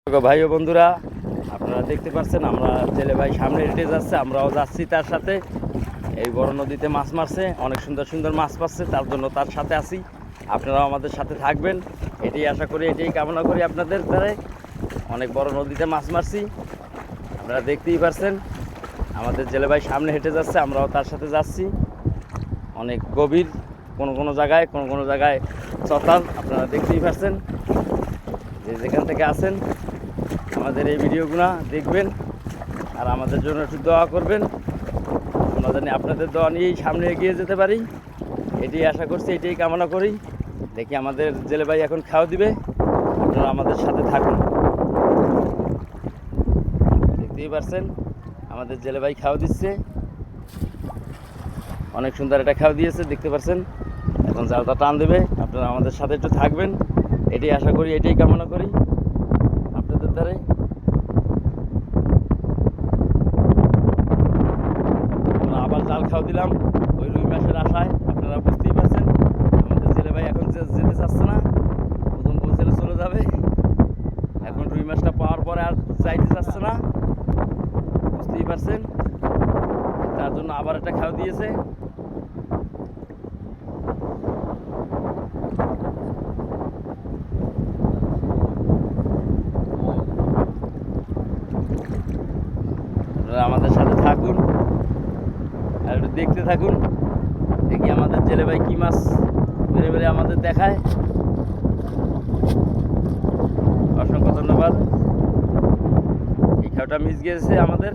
ভাই ও বন্ধুরা, আপনারা দেখতে পাচ্ছেন আমরা জেলে ভাই সামনে হেঁটে যাচ্ছে, আমরাও যাচ্ছি তার সাথে। এই বড় নদীতে মাছ মারছে, অনেক সুন্দর সুন্দর মাছ পাচ্ছে, তার জন্য তার সাথে আছি। আপনারাও আমাদের সাথে থাকবেন, এটাই আশা করি, এটাই কামনা করি আপনাদের দ্বারাই। অনেক বড় নদীতে মাছ মারছি, আপনারা দেখতেই পাচ্ছেন। আমাদের জেলে ভাই সামনে হেঁটে যাচ্ছে, আমরাও তার সাথে যাচ্ছি। অনেক গভীর, কোনো কোনো জায়গায় চতাল, আপনারা দেখতেই পাচ্ছেন। যে যেখান থেকে আসেন আমাদের এই ভিডিওগুলো দেখবেন আর আমাদের জন্য একটু দোয়া করবেন। আমরা জানি আপনাদের দোয়া নিয়েই সামনে এগিয়ে যেতে পারি, এটাই আশা করছি, এটাই কামনা করি। দেখি আমাদের জেলে ভাই এখন খাওয়া দিবে, আপনারা আমাদের সাথে থাকুন। দেখতেই পাচ্ছেন আমাদের জেলে ভাই খাওয়া দিচ্ছে, অনেক সুন্দর একটা খাওয়া দিয়েছে, দেখতে পাচ্ছেন। এখন জালটা টান দেবে, আপনারা আমাদের সাথে একটু থাকবেন, এটাই আশা করি, এটাই কামনা করি আপনাদের দ্বারাই। আমরা আবার জাল খাওয়া দিলাম ওই রুই মাছের আশায়, আপনারা বুঝতেই পারছেন। আমাদের জেলে ভাই এখন যেতে চাচ্ছে না, প্রথম পৌঁছালে চলে যাবে। এখন রুই মাছটা পাওয়ার পরে আর যাইতে চাচ্ছে না, বুঝতেই পারছেন। তার জন্য আবার একটা খাওয়া দিয়েছে। আপনারা আমাদের সাথে থাকুন আর একটু দেখতে থাকুন, দেখি আমাদের জেলে ভাই কী মাছ বেড়ে বেড়ে আমাদের দেখায়। অসংখ্য ধন্যবাদ। এই খাওয়াটা মিস গিয়েছে আমাদের।